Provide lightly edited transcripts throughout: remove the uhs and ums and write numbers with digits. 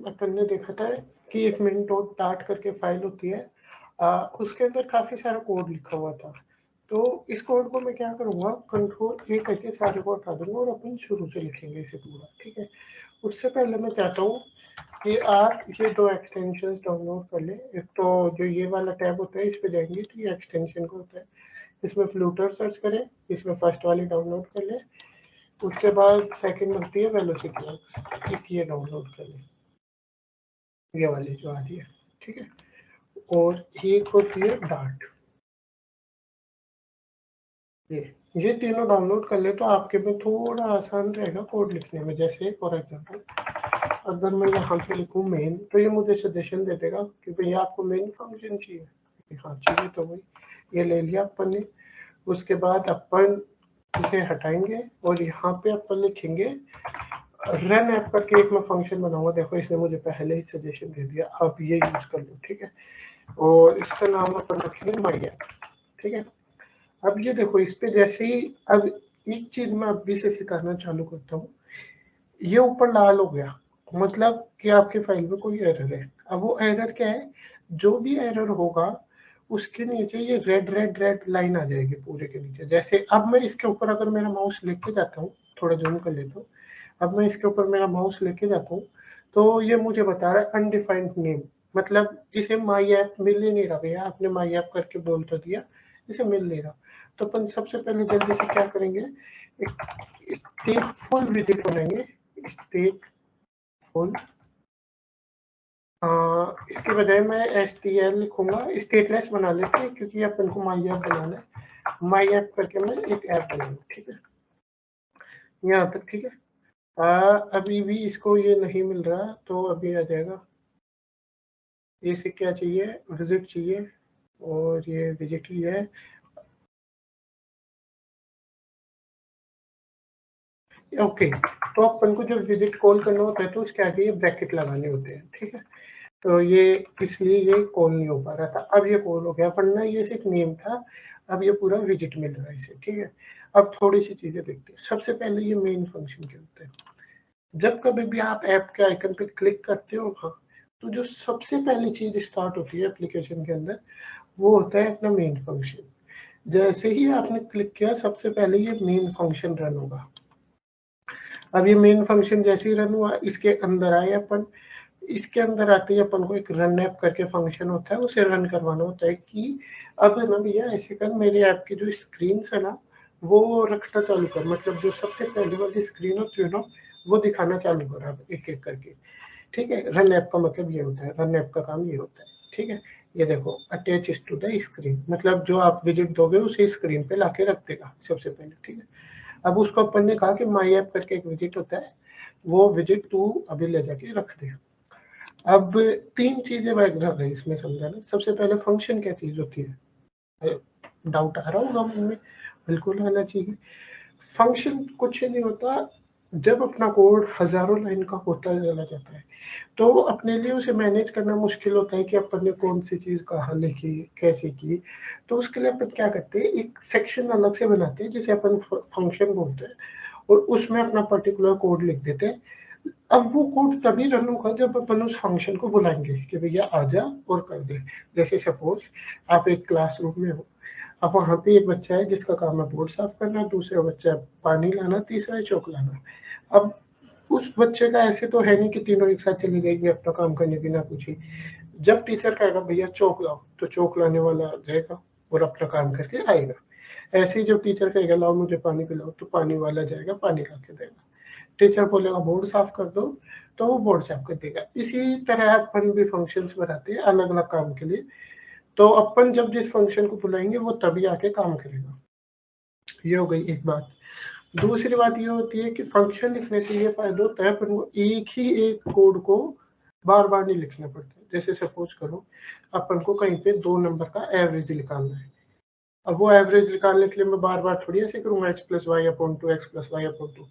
अपन ने देखा था कि एक मिन डॉट डाट करके फाइल होती है, उसके अंदर काफी सारा कोड लिखा हुआ था। तो इस कोड को मैं क्या करूंगा, कंट्रोल ए करके सारे को हटा दूंगा और अपन शुरू से लिखेंगे इसे पूरा, ठीक है। उससे पहले मैं चाहता हूँ कि आप ये दो एक्सटेंशन डाउनलोड कर लें। एक तो जो ये वाला टैब होता है इस पे जाएंगे तो ये एक्सटेंशन का होता है, इसमें फ्लूटर सर्च करें, इसमें फर्स्ट वाली डाउनलोड कर लें। उसके बाद सेकंड होती है वेलोसिटी, एक ये डाउनलोड कर लें, ये वाली जो आ रही है, ठीक है। और एक होती है डार्ट, ये तीनों डाउनलोड कर ले तो आपके में थोड़ा आसान रहेगा कोड लिखने में। जैसे फॉर एग्जांपल अगर मैं यहाँ पे लिखूँ मेन, तो ये मुझे सजेशन दे देगा कि भैया आपको मेन फंक्शन चाहिए। हाँ चाहिए, तो वही ये ले लिया अपन ने। उसके बाद अपन इसे हटाएंगे और यहाँ पे अपन लिखेंगे रन ऐप करके एक मैं फंक्शन बनाऊंगा। देखो इसने मुझे पहले ही सजेशन दे दिया, आप ये यूज कर लो, ठीक है। और इसका नाम अपन रखेंगे माई ऐप, ठीक है। अब ये देखो इस पे जैसे ही, अब एक चीज मैं अभी से सिखाना चालू करता हूँ, ये ऊपर लाल हो गया मतलब कि आपके फाइल में कोई एरर है। अब वो एरर क्या है, जो भी एरर होगा उसके नीचे ये रेड रेड रेड लाइन आ जाएगी पूरे के नीचे। जैसे अब मैं इसके ऊपर अगर मेरा माउस लेके जाता हूँ, थोड़ा जूम कर लेता हूँ, अब मैं इसके ऊपर मेरा माउस लेके जाता हूँ तो ये मुझे बता रहा है अनडिफाइंड नेम, मतलब इसे माई ऐप मिल ही नहीं रहा। भैया आपने माई ऐप करके बोल तो दिया, इसे मिल नहीं रहा। तो अपन सबसे पहले जल्दी से क्या करेंगे, एक स्टेटफुल विजिट बनाएंगे, स्टेटफुल। इसके बजाय मैं STL लिखूंगा, स्टेटलेस बना लेते हैं क्योंकि अपन को माई ऐप बनाना है। माई ऐप करके मैं एक ऐप बनाऊंगा, ठीक है, यहाँ तक ठीक है। अभी भी इसको ये नहीं मिल रहा तो अभी आ जाएगा। इसे क्या चाहिए, विजिट चाहिए, और ये विजिट ही है। ओके, तो अपन को जब विजिट कॉल करना होता है तो उसके आगे ये ब्रैकेट लगाने होते हैं, ठीक है। तो ये इसलिए ये कॉल नहीं हो पा रहा था, अब ये कॉल हो गया, वरना ये सिर्फ नेम था। अब ये पूरा विजिट मिल रहा है इसे, ठीक है। अब थोड़ी सी चीजें देखते हैं। सबसे पहले ये मेन फंक्शन क्या होता है। जब कभी भी आप ऐप के आइकन पे क्लिक करते हो, हाँ, तो जो सबसे पहली चीज स्टार्ट होती है एप्लीकेशन के अंदर वो होता है अपना मेन फंक्शन। जैसे ही आपने क्लिक किया सबसे पहले ये मेन फंक्शन रन होगा। अब ये मेन फंक्शन जैसे ही रन हुआ, इसके अंदर आए अपन, इसके अंदर आते ही अपन को एक रन ऐप करके फंक्शन होता है, उसे रन करवाना होता है कि अब ना भैया ऐसे कर, मेरे ऐप की जो स्क्रीन है ना वो रखना चालू कर, मतलब जो सबसे पहले वाली स्क्रीन होती है ना वो दिखाना चालू कर अब एक एक करके, ठीक है। रन ऐप का मतलब ये होता है, रन ऐप का काम ये होता है, ठीक है। ये देखो अटैच टू द स्क्रीन, मतलब जो आप विजिट दोगे उसे स्क्रीन पे लाके रख देगा सबसे पहले, ठीक है। अब उसको अपन ने कहा कि माई ऐप करके एक विजिट होता है, वो विजिट तू अभी ले जाके रख दे। अब तीन चीजें बैकग्राउंड है इसमें समझाना। सबसे पहले फंक्शन क्या चीज होती है, डाउट आ रहा होगा मन में, बिल्कुल आना चाहिए। फंक्शन कुछ नहीं होता, जब अपना कोड हजारों लाइन का होता चला जाता है तो अपने लिए उसे मैनेज करना मुश्किल होता है कि अपन ने कौन सी चीज कहाँ लिखी, कैसे की। तो उसके लिए अपन क्या करते हैं, एक सेक्शन अलग से बनाते हैं जिसे अपन फंक्शन बोलते हैं, और उसमें अपना पर्टिकुलर कोड लिख देते हैं। अब वो कोड तभी रन होगा जब अपन उस फंक्शन को बुलाएंगे कि भैया आजा और कर दे। जैसे सपोज आप एक क्लासरूम में हो, अब वहां पे एक बच्चा है जिसका काम है बोर्ड साफ करना, दूसरा बच्चा पानी लाना, तीसरा है चौक लाना। अब उस बच्चे का ऐसे तो है नहीं कि तीनों एक साथ चले जाएंगे अपना काम करने बिना पूछे। जब टीचर कहेगा भैया चौक लाओ तो चौक लाने वाला जाएगा और अपना काम करके आएगा। ऐसे ही जब टीचर कहेगा लाओ मुझे पानी पिलाओ तो पानी वाला जाएगा, पानी ला के देगा। टीचर बोलेगा बोर्ड साफ कर दो तो वो बोर्ड साफ कर देगा। इसी तरह अपन भी फंक्शंस बनाते हैं अलग अलग काम के लिए। तो अपन जब जिस फंक्शन को बुलाएंगे वो तभी आके काम करेगा। ये हो गई एक बात। दूसरी बात ये होती है कि फंक्शन लिखने से ये फायदा होता है अपन को एक ही एक कोड को बार बार नहीं लिखना पड़ता। जैसे सपोज करो अपन को कहीं पे 2 नंबर का एवरेज निकालना है, अब वो एवरेज निकालने के लिए मैं बार बार थोड़ी ऐसे करूंगा x plus Y upon two, X plus Y upon two.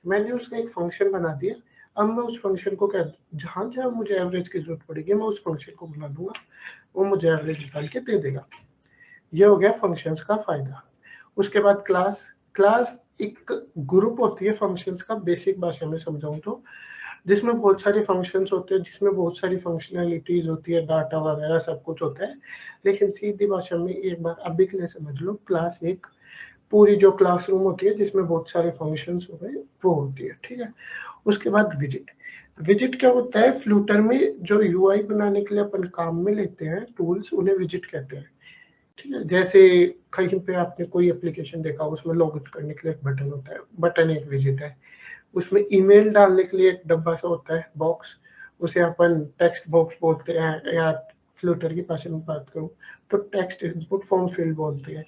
मैंने उसका एक फंक्शन बना दिया। अब मैं उस फंक्शन को क्या, जहां जहां मुझे एवरेज की जरूरत पड़ेगी मैं उस फंक्शन को बुला दूंगा, वो मुझे एवरेज निकाल के दे देगा। ये हो गया फंक्शंस का फायदा। उसके बाद क्लास, क्लास एक ग्रुप होती है फंक्शंस का, बेसिक भाषा में समझाऊं तो जिसमें बहुत सारे फंक्शंस होते हैं, जिसमें बहुत सारी फंक्शनैलिटीज होती है, डाटा वगैरह सब कुछ होता है। लेकिन सीधी भाषा में एक बार अभी के लिए समझ लो, क्लास एक पूरी जो क्लासरूम होती है जिसमें बहुत सारे फंक्शंस हो गए वो होती है, ठीक है। उसके बाद विजिट। विजिट क्या होता है, फ्लूटर में जो यूआई बनाने के लिए अपन काम में लेते हैं टूल्स, उन्हें विजिट कहते हैं, ठीक है। जैसे कहीं पे आपने कोई एप्लीकेशन देखा, उसमें लॉग इन करने के लिए एक बटन होता है, बटन एक विजिट है। उसमें ईमेल डालने के लिए एक डब्बा सा होता है, बॉक्स, उसे अपन टेक्स्ट बॉक्स बोलते हैं, या फ्लूटर की भाषा में बात करूँ तो टेक्स्ट इनपुट फॉर्म फील्ड बोलते हैं।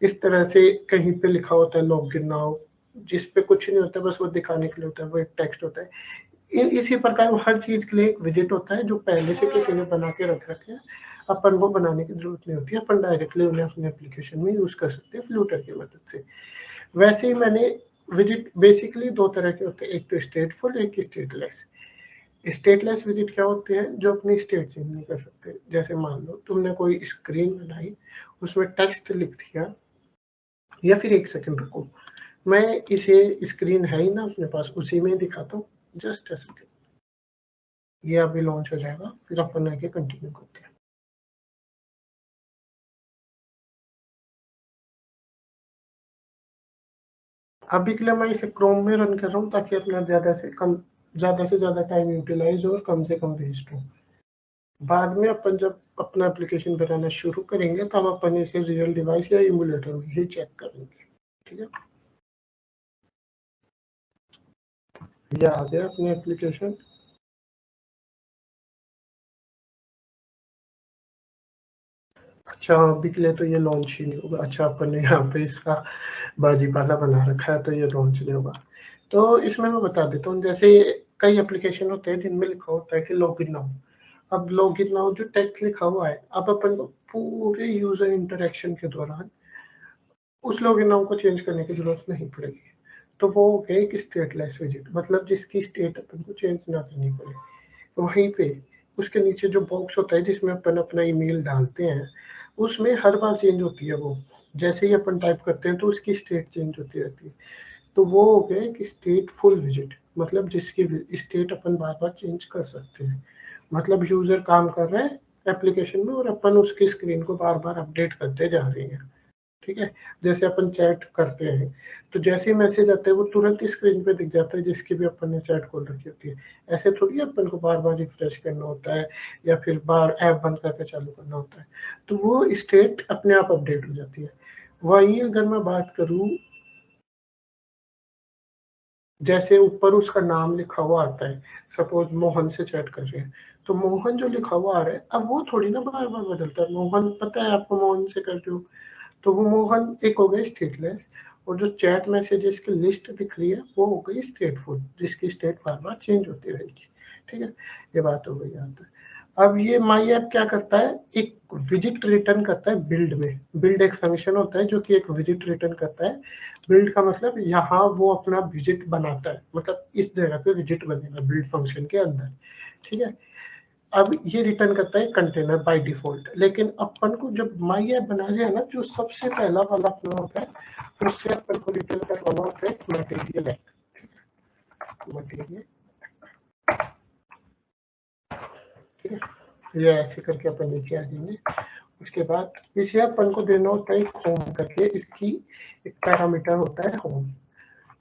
इस तरह से कहीं पे लिखा होता है लॉग इन नाउ, जिस पे कुछ नहीं होता, बस वो दिखाने के लिए होता है, वो एक टेक्स्ट होता है। इसी प्रकार हर चीज के लिए एक विजिट होता है जो पहले से किसी ने बना के रख रखे हैं, अपन को बनाने की जरूरत नहीं होती, अपन डायरेक्टली उन्हें अपने एप्लीकेशन में यूज कर सकते हैं फ्लूटर की मदद से। वैसे ही मैंने विजिट बेसिकली दो तरह के होते हैं, एक तो स्टेटफुल, एक स्टेटलेस। स्टेटलेस विजिट क्या होते हैं, जो अपनी स्टेट चेंज नहीं कर सकते। जैसे मान लो तुमने कोई स्क्रीन बनाई, उसमें टेक्स्ट लिख दिया, या फिर एक सेकंड रुको, मैं इसे, स्क्रीन है ही ना अपने पास, उसी में दिखाता हूँ, जस्ट अ सेकंड। ये अभी लॉन्च हो जाएगा, फिर अपन आगे कंटिन्यू करते हैं। अभी के लिए मैं इसे क्रोम में रन कर रहा हूँ, ताकि अपना ज्यादा से ज्यादा टाइम यूटिलाइज हो और कम से कम वेस्ट हो। बाद में अपन जब अपना एप्लीकेशन बनाना शुरू करेंगे तब अपन इसे रियल डिवाइस या इमुलेटर में ही चेक करेंगे, ठीक है। ये आ गया अपनी एप्लीकेशन। अच्छा, अभी के लिए तो ये लॉन्च ही नहीं होगा। अच्छा, अपन ने यहाँ पे इसका बाजीपाला बना रखा है, तो ये लॉन्च नहीं होगा। तो इसमें मैं बता देता हूँ, जैसे कई एप्लीकेशन होते हैं जिनमें लिखा होता है कि लॉगिन नाउ। अब लॉगिन नाउ जो टेक्स्ट लिखा हुआ है, अब अपन को पूरे यूजर इंटरेक्शन के दौरान उस लॉगिन नाउ को चेंज करने की जरूरत नहीं पड़ेगी। तो वो हो गया एक स्टेटलेस विजिट, मतलब जिसकी स्टेट अपन को चेंज ना करनी पड़े। वहीं पे उसके नीचे जो बॉक्स होता है जिसमें अपन अपना ईमेल डालते हैं, उसमें हर बार चेंज होती है वो। जैसे ही अपन टाइप करते हैं तो उसकी स्टेट चेंज होती रहती है। तो वो हो गया कि स्टेटफुल विजिट, मतलब जिसकी स्टेट अपन बार बार चेंज कर सकते हैं। मतलब यूजर काम कर रहा है एप्लीकेशन में और अपन उसकी स्क्रीन को बार बार अपडेट करते जा रहे हैं, ठीक है। जैसे अपन चैट करते हैं, तो जैसे ही मैसेज आता है वो तुरंत ही स्क्रीन पे दिख जाता है, जिसकी भी अपन ने चैट खोल रखी होती है। ऐसे थोड़ी अपन को बार बार रिफ्रेश करना होता है, या फिर बार ऐप बंद करके चालू करना होता है। तो वो स्टेट अपने आप अपडेट हो जाती है। वहीं अगर मैं बात करूं, जैसे ऊपर उसका नाम लिखा हुआ आता है, सपोज मोहन से चैट कर रहे हैं, तो मोहन जो लिखा हुआ आ रहा है, अब वो थोड़ी ना बार बार बदलता है। मोहन पता है आपको, मोहन से कर रहे हो, तो वो मोहन एक हो गया स्टेटलेस। और जो चैट मैसेजेस की लिस्ट दिख रही है वो हो गई स्टेटफुल, जिसकी स्टेट बार बार चेंज होती रहेगी, ठीक है। ये बात हो गई यहाँ तक। अब ये माई ऐप क्या करता है, एक विजिट रिटर्न करता है बिल्ड में। बिल्ड एक फंक्शन होता है जो कि एक विजिट रिटर्न करता है। बिल्ड का मतलब यहाँ वो अपना विजिट बनाता है, मतलब इस जगह पे विजिट बनेगा बिल्ड फंक्शन के अंदर, ठीक है। अब ये रिटर्न करता है कंटेनर बाय डिफॉल्ट, लेकिन अपन को जब माई ऐप बना रहे हैं ना, जो सबसे पहला वाला अपना होता है, उससे अपन को रिटर्न करवाना होता है मटेरियल ऐप, मटेरियल, ठीक है। ये ऐसे करके अपन नीचे आ जाएंगे। उसके बाद इसे अपन को देना होता है होम करके, इसकी एक पैरामीटर होता है होम,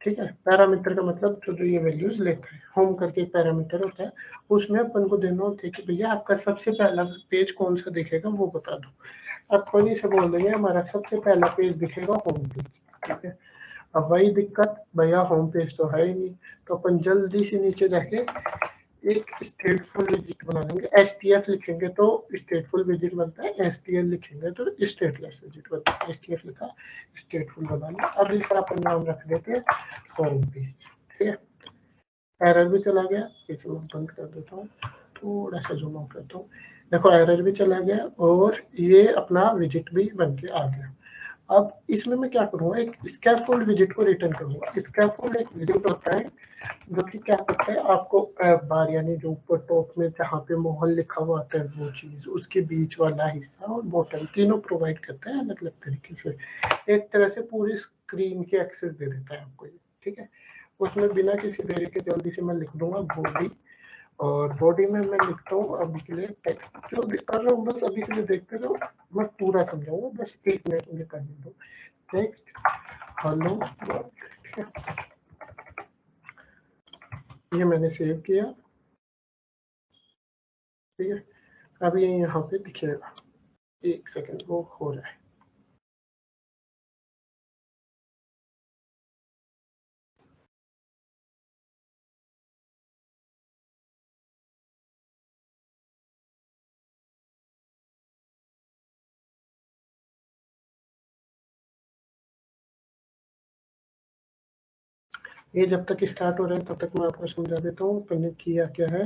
ठीक है। पैरामीटर का मतलब जो जो ये वैल्यूज लेता है, होम करके एक पैरामीटर होता है। उसमें अपन को देना होता है कि भैया आपका सबसे पहला पेज कौन सा दिखेगा वो बता दो। अपन इसे बोल देंगे हमारा सबसे पहला पेज दिखेगा होम पेज, ठीक है। अब वही दिक्कत, भैया होम पेज तो है ही नहीं, तो अपन जल्दी से नीचे जाके एक स्टेटफुल विजिट बना लेंगे। STF लिखेंगे तो स्टेटफुल विजिट बनता है, STL लिखेंगे तो स्टेटलेस विजिट बनता है। STF लिखा, स्टेटफुल बना लिया। अब इसका अपन नाम रख देते हैं होम पेज, ठीक है। एरर भी चला गया, इसे मैं बंद कर देता हूँ, थोड़ा सा जूम आउट करता हूँ। देखो एरर भी चला गया और ये अपना विजिट भी बन के आ गया। अब इसमें मैं क्या करूंगा, एक स्कैफोल्ड विजिट को रिटर्न करूंगा। स्कैफोल्ड एक विजिट होता है जो कि क्या करता है, आपको बार यानी जो ऊपर टॉप में जहाँ पे मोहन लिखा हुआ आता है वो चीज, उसके बीच वाला हिस्सा और बॉटम तीनों प्रोवाइड करता है अलग अलग तरीके से। एक तरह से पूरी स्क्रीन की एक्सेस दे देता है आपको ये, ठीक है। उसमें बिना किसी देरी के जल्दी से मैं लिख दूंगा बॉडी, और बॉडी में मैं लिखता हूँ अभी के लिए टेक्स्ट। जो कर रहा हूँ बस अभी के लिए देखते रहो, मैं पूरा समझाऊंगा, बस 1 मिनट मुझे करने दो। टेक्स्ट हेलो वर्ल्ड, ठीक है, ये मैंने सेव किया, ठीक है। अब ये यहाँ पे दिखेगा, 1 सेकंड वो हो रहा है। ये जब तक स्टार्ट हो रहा है तब तक मैं आपको समझा देता हूँ अपन ने किया क्या है।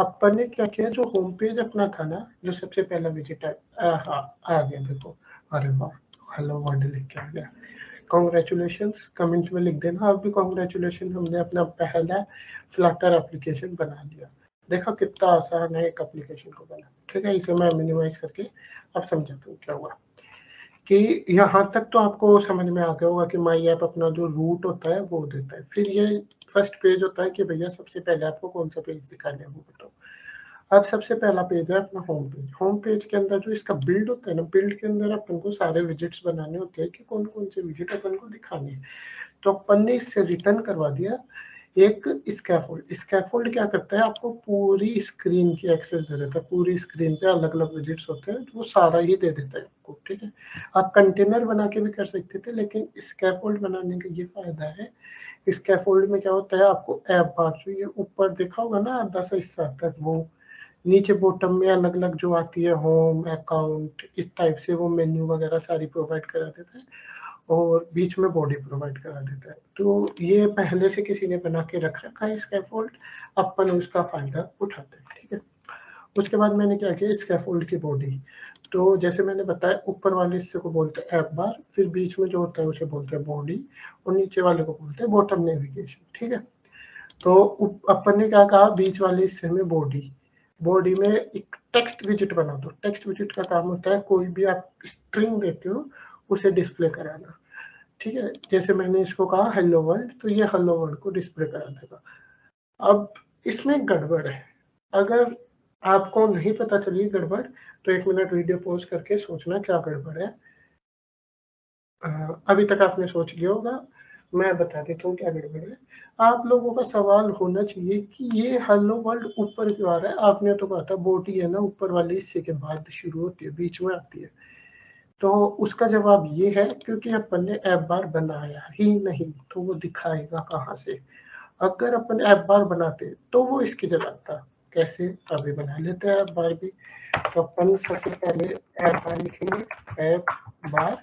अपन ने क्या किया, जो होम पेज अपना था ना, जो सबसे पहला विजिट आ गया, देखो, अरे वाह, हेलो वर्ल्ड लिख के आ गया। कॉन्ग्रेचुलेशंस कमेंट में लिख देना आप भी कॉन्ग्रेचुलेशन, हमने अपना पहला फ्लटर एप्लीकेशन बना लिया। देखो कितना आसान है एक एप्लीकेशन को बना, ठीक है। इसे मैं मिनिमाइज करके अब समझाता हूँ क्या हुआ। कि यहाँ तक तो आपको समझ में आ गया होगा कि माई ऐप अपना जो रूट होता है वो देता है, फिर ये फर्स्ट पेज होता है कि भैया सबसे पहले आपको कौन सा पेज दिखाना है वो बताओ। अब सबसे पहला पेज है अपना होम पेज। होम पेज के अंदर जो इसका बिल्ड होता है ना, बिल्ड के अंदर अपन को सारे विजिट्स बनाने होते हैं कि कौन कौन से विजिट अपन को दिखाने हैं। तो अपन ने इससे रिटर्न करवा दिया एक स्कैफोल्ड। स्कैफोल्ड क्या करता है, आपको पूरी स्क्रीन की एक्सेस दे देता है, पूरी स्क्रीन पे अलग अलग विजिट्स होते हैं, वो सारा ही दे देता है आपको, ठीक है। आप कंटेनर बना के भी कर सकते थे, लेकिन स्कैफोल्ड बनाने का ये फायदा है, स्कैफोल्ड में क्या होता है, आपको ऐप बार जो ये ऊपर देखा होगा ना आधा सा हिस्सा आता है, वो नीचे बॉटम में अलग अलग जो आती है होम अकाउंट इस टाइप से वो मेन्यू वगैरह सारी प्रोवाइड करा देता है, और बीच में बॉडी प्रोवाइड करा देता है। तो ये पहले से किसी ने बना के रख रखा है स्कैफोल्ड, अपन उसका फायदा उठाते हैं, ठीक है। उसके बाद मैंने क्या किया, स्कैफोल्ड की बॉडी, तो जैसे मैंने बताया ऊपर वाले हिस्से को बोलते हैं ऐप बार, फिर बीच में जो होता है उसे बोलते हैं बॉडी, और नीचे वाले को बोलते हैं बॉटम नेविगेशन, ठीक है। तो अपन ने क्या कहा, बीच वाले हिस्से में बॉडी, बॉडी में एक टेक्स्ट विजिट बना दो। टेक्स्ट विजिट का काम होता है कोई भी आप स्ट्रिंग देते हो उसे डिस्प्ले कराना, ठीक है। जैसे मैंने इसको कहा हेलो वर्ल्ड, तो ये हेलो वर्ल्ड को डिस्प्ले करा देगा। अब इसमें गड़बड़ है, अगर आपको नहीं पता चली गड़बड़ तो 1 मिनट वीडियो पॉज करके सोचना क्या गड़बड़ है। अभी तक आपने सोच लिया होगा, मैं बता देता हूँ क्या गड़बड़ है। आप लोगों का सवाल होना चाहिए कि ये हेलो वर्ल्ड ऊपर क्यों आ रहा है। आपने तो कहा था बॉडी है ना ऊपर वाले हिस्से के बाद शुरू होती है, बीच में आती है। तो उसका जवाब ये है क्योंकि अपन ने ऐप बार बनाया ही नहीं, तो वो दिखाएगा कहाँ से। अगर अपन ऐप बार बनाते तो वो इसकी जगह आता। कैसे, अभी बना लेते हैं ऐप बार भी। तो अपन सबसे पहले ऐप बार लिखेंगे, ऐप बार,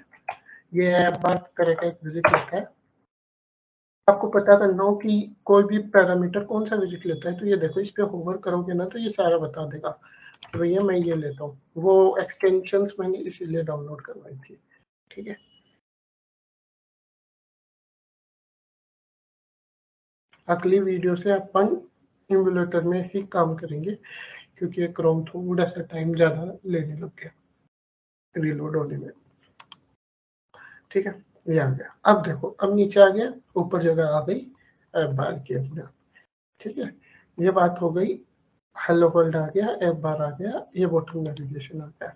ये ऐप बार तरह का एक विजिट लेता है। आपको पता करना हो कि कोई भी पैरामीटर कौन सा विजिट लेता है, तो ये देखो इस पे होवर करोगे ना तो ये सारा बता देगा कि भैया मैं ये लेता हूँ। वो एक्सटेंशंस मैंने इसीलिए डाउनलोड करवाई थी, ठीक है। अगली वीडियो से अपन इम्यूलेटर में ही काम करेंगे क्योंकि क्रोम थोड़ा सा टाइम ज़्यादा लेने लग गया रिलोड होने में, ठीक है। ये आ गया, अब देखो अब नीचे आ गया, ऊपर जगह आ गई ऐप बार की अपने, ठीक है। ये बात हो गई, हेलो वर्ल्ड आ गया, ऐप बार आ गया, ये बॉटम नेविगेशन आ गया।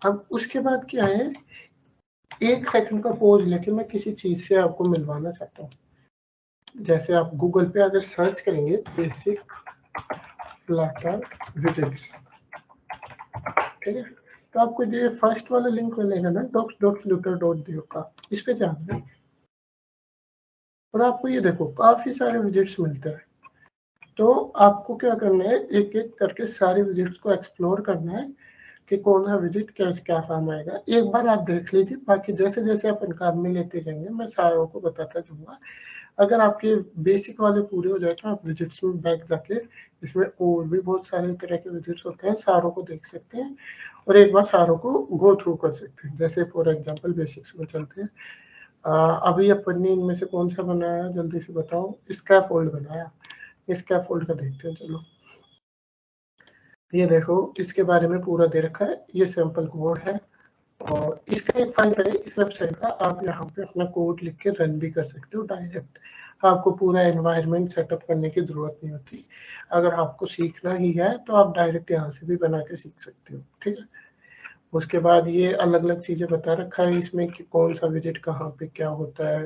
अब उसके बाद क्या है, 1 सेकंड का पोज लेके मैं किसी चीज से आपको मिलवाना चाहता हूँ। जैसे आप गूगल पे अगर सर्च करेंगे बेसिक फ्लटर विजिट्स, ठीक है, तो आपको जो फर्स्ट वाला लिंक मिलेगा ना docs.flutter.dev का, इस पे जाना है और आपको ये देखो काफी सारे विजिट्स मिलते हैं। तो आपको क्या करना है, एक एक करके सारे विजिट्स को एक्सप्लोर करना है कि कौन सा विजिट कैसे क्या काम आएगा। एक बार आप देख लीजिए, बाकी जैसे जैसे अपन काम में लेते जाएंगे मैं सारों को बताता जाऊंगा। अगर आपके बेसिक वाले पूरे हो जाए तो आप विजिट्स में बैक जाके इसमें और भी बहुत सारे तरह के विजिट्स होते हैं, सारों को देख सकते हैं और एक बार सारों को गो थ्रू कर सकते हैं। जैसे फॉर एग्जांपल बेसिक्स में चलते हैं। अभी अपन ने इनमें से कौन सा बनाया जल्दी से बताओ, स्कैफोल्ड बनाया, स्कैफोल्ड का देखते हैं चलो। ये देखो इसके बारे में पूरा दे रखा है, ये सैंपल कोड है और इसका एक फायदा है इस वेबसाइट का, आप यहाँ पे अपना कोड लिख के रन भी कर सकते हो डायरेक्ट, आपको पूरा एनवायरनमेंट सेटअप करने की जरूरत नहीं होती। अगर आपको सीखना ही है तो आप डायरेक्ट यहाँ से भी बना के सीख सकते हो, ठीक है। उसके बाद ये अलग अलग चीजें बता रखा है इसमें कि कौन सा विजिट कहाँ पे क्या होता है,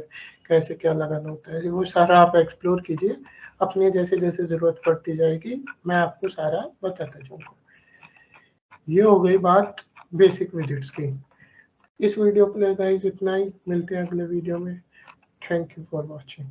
कैसे क्या लगाना होता है, वो सारा आप एक्सप्लोर कीजिए, अपने जैसे जैसे जरूरत पड़ती जाएगी मैं आपको सारा बताता जाऊंगा। ये हो गई बात बेसिक विजिट्स की। इस वीडियो के लिए गाइस इतना ही, मिलते हैं अगले वीडियो में। Thank you for watching.